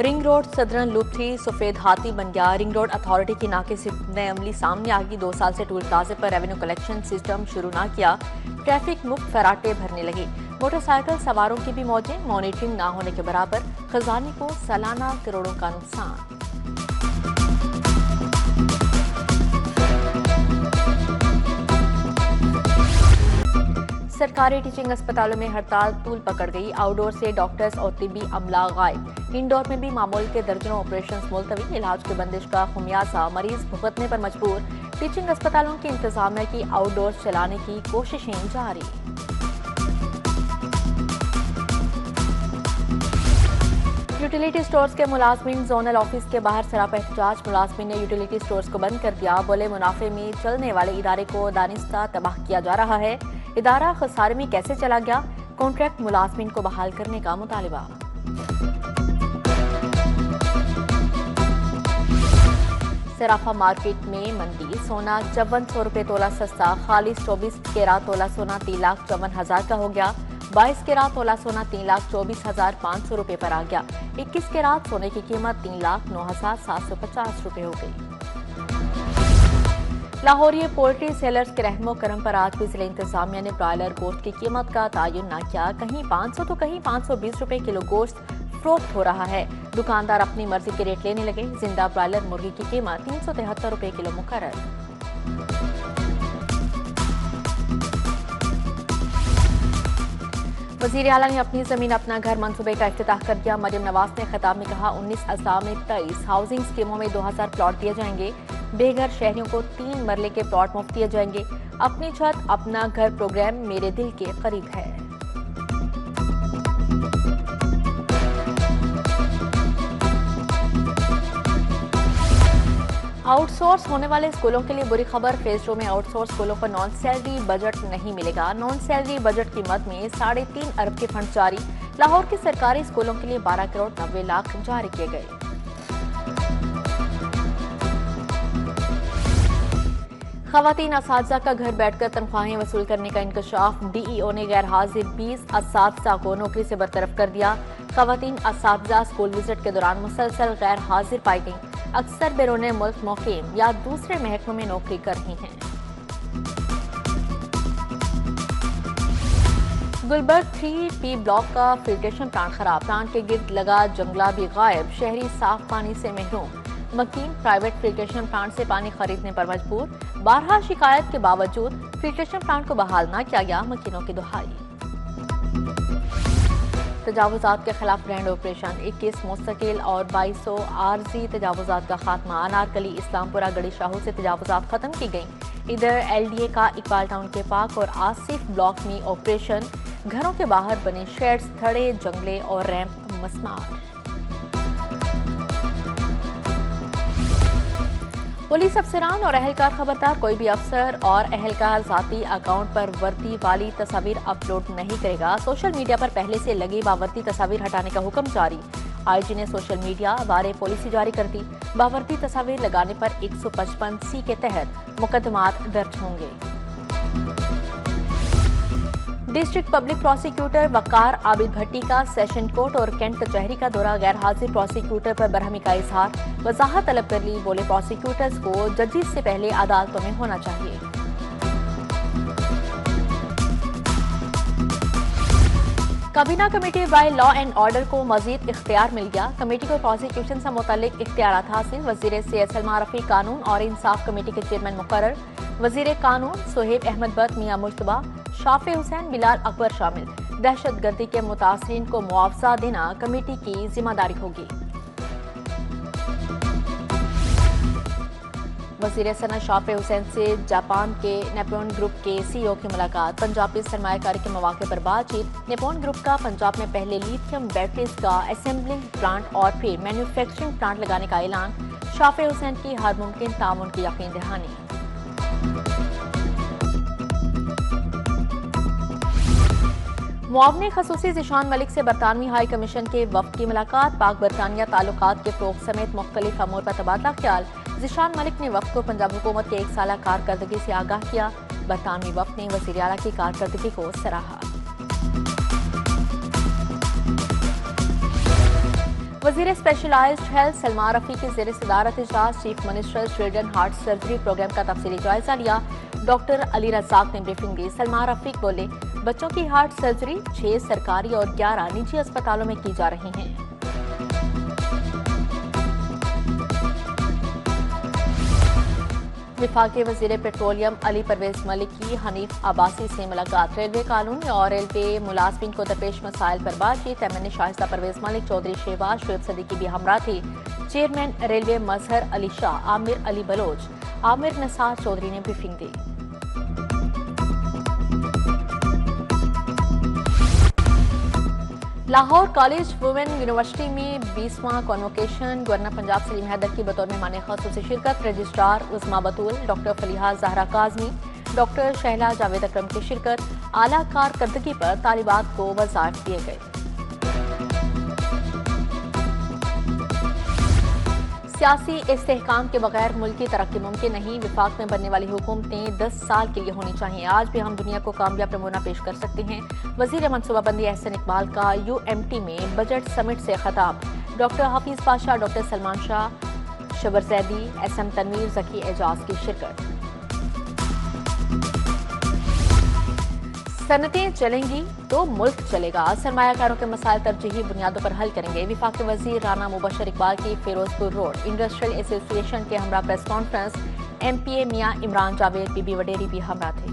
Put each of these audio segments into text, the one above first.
Ring road southern loop 3 सफेद हाथी बन गया। रिंग रोड अथॉरिटी की नाकिस नए अमली सामने आ गई। 2 साल से टूल प्लाजे पर रेवेन्यू कलेक्शन सिस्टम शुरू ना किया, ट्रैफिक मुक्त फराटे भरने लगी। मोटरसाइकिल सवारों की भी मौजें, मॉनिटरिंग ना होने के बराबर, खजाने को सालाना करोड़ों का नुकसान। सरकारी टीचिंग अस्पतालों में हड़ताल तूल पकड़ गई। आउटडोर से डॉक्टर्स और तिब्बी अमला गायब। इंडोर में भी मामूल के दर्जनों ऑपरेशंस मुलतवी। इलाज की बंदिश का खुमियाजा मरीज भुगतने पर मजबूर। टीचिंग अस्पतालों की इंतजामिया की आउटडोर चलाने की कोशिशें जारी। यूटिलिटी स्टोर्स के मुलाजमीन जोनल ऑफिस के बाहर सरापा एहतजाज। मुलाजमीन ने यूटिलिटी स्टोर्स को बंद कर दिया। बोले मुनाफे में चलने वाले इदारे को दानिस्ता तबाह किया जा रहा है। इदारा खसारे में कैसे चला गया? कॉन्ट्रैक्ट मुलाजमीन को बहाल करने का मुतालिबा। सराफा मार्केट में मंदी। सोना 5400 रुपये तोला सस्ता। खालिश 24 कैरात तोला सोना 3,54,000 का हो गया। 22 कैरात तोला सोना 3,24,500 रुपये पर आ गया। 21 कैरात सोने की कीमत 3,09,750 रुपये हो गई। लाहौरी पोल्ट्री सेलर्स के रहमो करम पर आज भी जिला इंतजामिया ने ब्रॉयलर गोश्त की कीमत का तयन न किया। कहीं 500 तो कहीं 520 रुपए किलो गोश्त फरोख्त हो रहा है। दुकानदार अपनी मर्जी के रेट लेने लगे। जिंदा ब्रॉयलर मुर्गी की कीमत 373 रुपए किलो मुकर्रर। वजीर आला ने अपनी जमीन अपना घर मंसूबे का इफ्तिताह कर दिया। मरियम नवाज ने खिताब में कहा, 19 अज़ला में 23 हाउसिंग स्कीमों में 2000 प्लॉट दिए जाएंगे। बेघर शहरियों को 3 मरले के प्लॉट मुफ्त दिए जाएंगे। अपनी छत अपना घर प्रोग्राम मेरे दिल के करीब है। आउटसोर्स होने वाले स्कूलों के लिए बुरी खबर। फेज 2 में आउटसोर्स स्कूलों को नॉन सैलरी बजट नहीं मिलेगा। नॉन सैलरी बजट की मद में 3.5 अरब के फंड जारी। लाहौर के सरकारी स्कूलों के लिए 12 करोड़ 90 लाख जारी किए गए। खवातीन असातिज़ा का घर बैठकर तनख्वाहें वसूल करने का इंकशाफ। डीईओ ने गैर हाजिर 20 असातिज़ा को नौकरी से बरतरफ कर दिया। खवातीन असातिज़ा स्कूल विजिट के दौरान मुसलसल गैर हाजिर पाई गईं। अक्सर बैरून मुल्क मुकीम या दूसरे महकमों में नौकरी कर रही हैं। गुलबर्ग 3P ब्लॉक का फिल्ट्रेशन प्लांट खराब। प्लांट के गिर्द लगा जंगला भी गायब। शहरी साफ पानी से महरूम। मकीन प्राइवेट फिल्ट्रेशन प्लांट से पानी खरीदने पर मजबूर। 12 शिकायत के बावजूद फिल्ट्रेशन प्लांट को बहाल न किया गया। मकीनों की दुहाई। तजावुजात के खिलाफ ग्रैंड ऑपरेशन। 21 मुस्तकिल और 2200 आर्जी तजावुजात का खात्मा। अनारकली इस्लामपुरा गढ़ी शाहू से तजावुजात खत्म की गई। इधर LDA का इकबाल टाउन के पाक और आसिफ ब्लॉक में ऑपरेशन। घरों के बाहर बने शेड्स, थड़े, जंगले और रैंप मस्मार। पुलिस अफसरान और अहलकार खबरदार, कोई भी अफसर और अहलकार जाती अकाउंट पर वर्दी वाली तस्वीर अपलोड नहीं करेगा। सोशल मीडिया पर पहले से लगी बावर्दी तस्वीर हटाने का हुक्म जारी। IG ने सोशल मीडिया बारे पॉलिसी जारी कर दी। बावर्दी तस्वीर लगाने पर 155C के तहत मुकदमात दर्ज होंगे। डिस्ट्रिक्ट पब्लिक प्रोसिक्यूटर वकार आबिद भट्टी का सेशन कोर्ट और कैंट कचहरी का दौरा। गैर हाजिर प्रोसिक्यूटर पर बरहमी का इजहार। वजाहत तलब कर ली। बोले प्रोसिक्यूटर्स को जजेस से पहले अदालतों में होना चाहिए। काबीना committee by law and order को मजीद इख्तियार मिल गया। कमेटी को प्रोसिक्यूशन से मुतालिक इख्तियारात हासिल। वजीर सियासत सलमा रफी कानून और इंसाफ कमेटी के चेयरमैन मुकर्रर। वजीर कानून सोहेब अहमद बट, मियां मुश्तबा, शाफे हुसैन, बिलाल अकबर शामिल। दहशतगर्दी के मुतासरीन को मुआवजा देना कमेटी की जिम्मेदारी होगी। वजीर सनत शाफे हुसैन से जापान के नेपोन ग्रुप के CEO की मुलाकात। पंजाब में सरमायाकारी के मौके पर बातचीत। नेपोन ग्रुप का पंजाब में पहले लिथियम बैटरीज का असेंबलिंग प्लांट और फिर मैन्युफैक्चरिंग प्लांट लगाने का ऐलान। शाफे हुसैन की हर मुमकिन ताउन की यकीन दहानी। मुआवने खसूसी ज़िशान मलिक से बरतानवी हाई कमीशन के वफ्द की मुलाकात। पाक बरतानिया ताल्लुकात के फ़रोग़ समेत मुख्तलिफ अमूर पर तबादला ख्याल। ज़िशान मलिक ने वफ्द को पंजाब हुकूमत के 1 साला कारकर्दगी से आगाह किया। बरतानवी वफ्द ने वज़ीर आला की कारकर्दगी को सराहा। वजीर स्पेशलाइज्ड हेल्थ सलमा रफी की जेर सदारत इजलास chief minister children heart surgery programme का तफसीली जायजा लिया। डॉक्टर अली रज़ाक ने ब्रीफिंग दी। सलमा रफी बोले, बच्चों की हार्ट सर्जरी 6 सरकारी और 11 निजी अस्पतालों में की जा रही है। विफाकी वजीर पेट्रोलियम अली परवेज मलिक की हनीफ अब्बासी से मुलाकात। रेलवे कानून और रेलवे मुलाजमीन को दरपेश मसाइल पर बातचीत। एमएनए शाइस्ता परवेज मलिक, चौधरी शहबाज, शुएब सदीकी भी हमरा थे। चेयरमैन रेलवे मजहर अली शाह, आमिर अली बलोच, आमिर नसार चौधरी ने ब्रीफिंग दी। लाहौर कॉलेज वुमेन यूनिवर्सिटी में 20वां कॉन्वोकेशन। गवर्नर पंजाब सलीम हैदर की बतौर मेहमान ख़ुसूसी शिरकत। रजिस्ट्रार उस्मा बतूल, डॉक्टर फलीहा जहरा काजमी, डॉक्टर शहला जावेद अकरम की शिरकत। आला कारकर्दगी पर तालिबात को वज़ाइफ दिए गए। सियासी इस्तेहकाम के बगैर मुल्क की तरक्की मुमकिन नहीं। विफाक में बनने वाली हुकूमतें 10 साल के लिए होनी चाहिए। आज भी हम दुनिया को कामयाब नमूना पेश कर सकते हैं। वजीर मनसूबाबंदी एहसन इकबाल का UMT में बजट समिट से खिताब। डॉक्टर हाफिज पाशा, डॉक्टर सलमान शाह, शबर जैदी, SM तनवीर, जकी एजाज की शिरकत। सनतें चलेंगी तो मुल्क चलेगा। सरमायाकारों के मसाइल तरजीही बुनियादों पर हल करेंगे। विफाकी वजीर राना मुबशर इकबाल की फिरोजपुर रोड इंडस्ट्रियल एसोसिएशन के हमरा प्रेस कॉन्फ्रेंस। MPA मियां इमरान जावेद, बीबी वडेरी भी हमरा थे।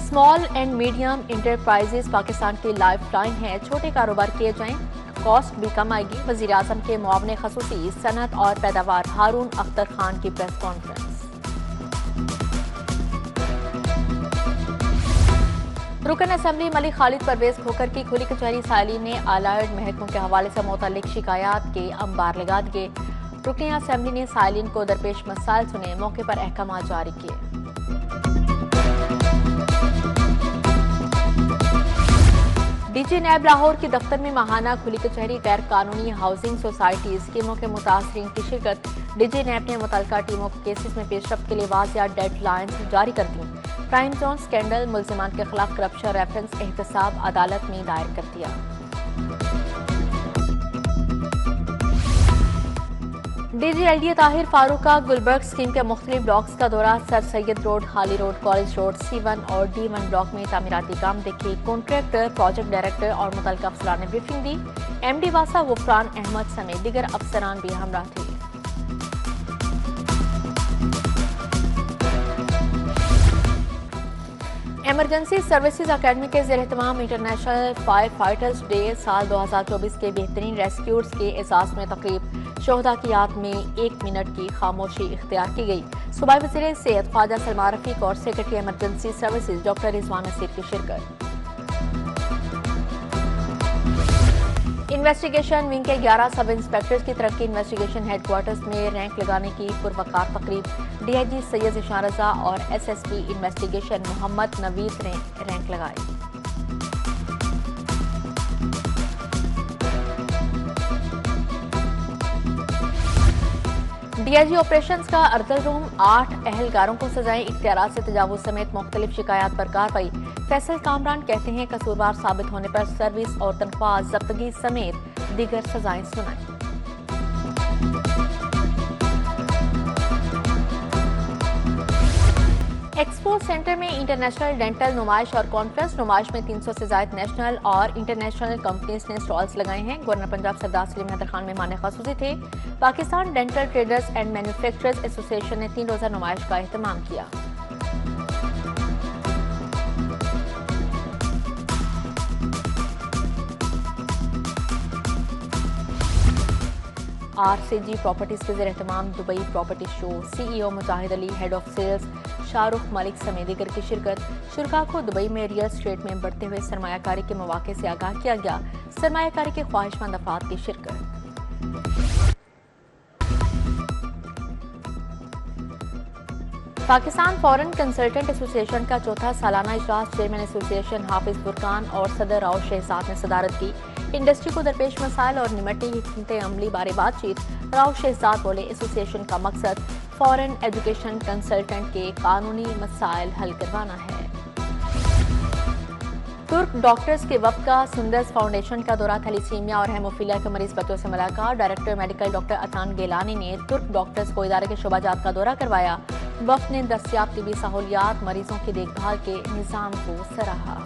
Small and medium enterprises Pakistan की लाइफ लाइन है। छोटे कारोबार किए जाएं, कॉस्ट भी कम आएगी। वजीर आजम के मुआवने खसूसी सनत और पैदावार हारून अख्तर खान की प्रेस कॉन्फ्रेंस। रुकन असेंबली मलिक खालिद परवेज खोकर की खुली कचहरी साइलिन ने अलाइड महकमों के हवाले से मुतल्लिक शिकायत के अंबार लगा दिए। रुकन असेंबली ने साइलिन को दरपेश मसाइल सुने, मौके पर अहकाम जारी किए। डीजी नैब लाहौर के दफ्तर में माहाना खुली कचहरी। गैर कानूनी हाउसिंग सोसाइटी स्कीमों के मुतासरीन की शिरकत। डीजी नैब ने मुतल्लिका टीमों को केसेस में पेशरफ्त के लिए वाज़िया डेडलाइंस जारी कर दी। प्राइम जोन स्कैंडल मुल्जिमान के खिलाफ करप्शन रेफरेंस एहतसाब अदालत में दायर कर दिया। डीजी LDA ताहिर फारूक का गुलबर्ग स्कीम के मुख्तलिफ ब्लॉक्स का दौरा। सर सैयद रोड, हाली रोड, कॉलेज रोड, C1 और D1 ब्लॉक में तामीराती काम देखे। कॉन्ट्रैक्टर, प्रोजेक्ट डायरेक्टर और मुतल्लिका अफसरान ने ब्रीफिंग दी। MD वासा गुफरान अहमद समेत दीगर अफसरान भी हमरा थे। इमरजेंसी सर्विसेज अकेडमी के ज़ेर एहतमाम इंटरनेशनल फायर फाइटर्स डे साल 2024 के बेहतरीन रेस्क्यूर्स के एजाज में तकरीब। शोहदा की याद में 1 मिनट की खामोशी इख्तियार की गई। सूबाई वज़ीर सेहत ख्वाजा सलमा रफीक और सेक्रेटरी इमरजेंसी सर्विसेज डॉक्टर रिजवान नसीर की शिरकत। इन्वेस्टिगेशन विंग के 11 सब इंस्पेक्टर्स की तरक्की। इन्वेस्टिगेशन हेडक्वार्टर्स में रैंक लगाने की पुरवकार तकरीब। DIG सैयद ज़िशान रज़ा और SSP इन्वेस्टिगेशन मोहम्मद नवीद ने रैंक लगाए। DIG ऑपरेशंस का अर्दल रूम 8 अहलकारों को सजाएं। इख्तियारात से तजावुज समेत मुख्तलिफ शिकायत पर कार्रवाई। फैसल कामरान कहते हैं कसूरवार साबित होने पर सर्विस और तनख्वाह जब्तगी समेत दीगर सजाएं सुनाएं। एक्सपो सेंटर में इंटरनेशनल डेंटल नुमाइश और कॉन्फ्रेंस। नुमाइश में 300 से ज्यादा नेशनल और इंटरनेशनल कंपनीज ने स्टॉल्स लगाए हैं। गवर्नर पंजाब सरदार सलीम हैदर खान मेहमान ख़ुसूसी थे। Pakistan dental traders and manufacturers association ने 3 रोज़ा नुमाइश का एहतमाम किया। RCG प्रॉपर्टीज के ज़ेर एहतमाम Dubai property show. CEO Mujahid Ali, head of sales Shahrukh Malik समेत दीगर की शिरकत। शुरका को दुबई में रियल स्टेट में बढ़ते हुए सरमायाकारी के मौके से आगाह किया गया। सरमायाकारी के ख्वाहिशमंद अफराद की शिरकत। पाकिस्तान फॉरेन कंसल्टेंट एसोसिएशन का चौथा सालाना इजलास चेयरमैन एसोसिएशन हाफिज फुरकान और सदर राव शहजाद ने सदारत की। इंडस्ट्री को दरपेश मसाइल और निमटने की हिकमत अमली बारे बातचीत। राव शहजाद बोले, एसोसिएशन का मकसद फॉरेन एजुकेशन कंसल्टेंट के कानूनी मसाइल हल करवाना है। तुर्क डॉक्टर्स के वफ्द का सुंदस फाउंडेशन का दौरा, थैलीसीमिया और हेमोफीलिया के मरीज बच्चों से मुलाकात। डायरेक्टर मेडिकल डॉक्टर अतान गेलानी ने तुर्क डॉक्टर्स को इदारे के शोबाजात का दौरा करवाया। वफ्द ने दस्तियाब तिबी सहूलियात, मरीजों की देखभाल के निज़ाम को सराहा।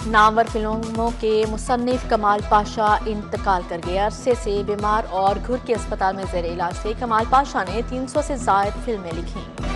नामवर फिल्मों के मुसन्निफ कमाल पाशा इंतकाल कर गए। अरसे से बीमार और घुर के अस्पताल में जेर इलाज थे। कमाल पाशा ने 300 से ज़ायद फिल्में लिखी।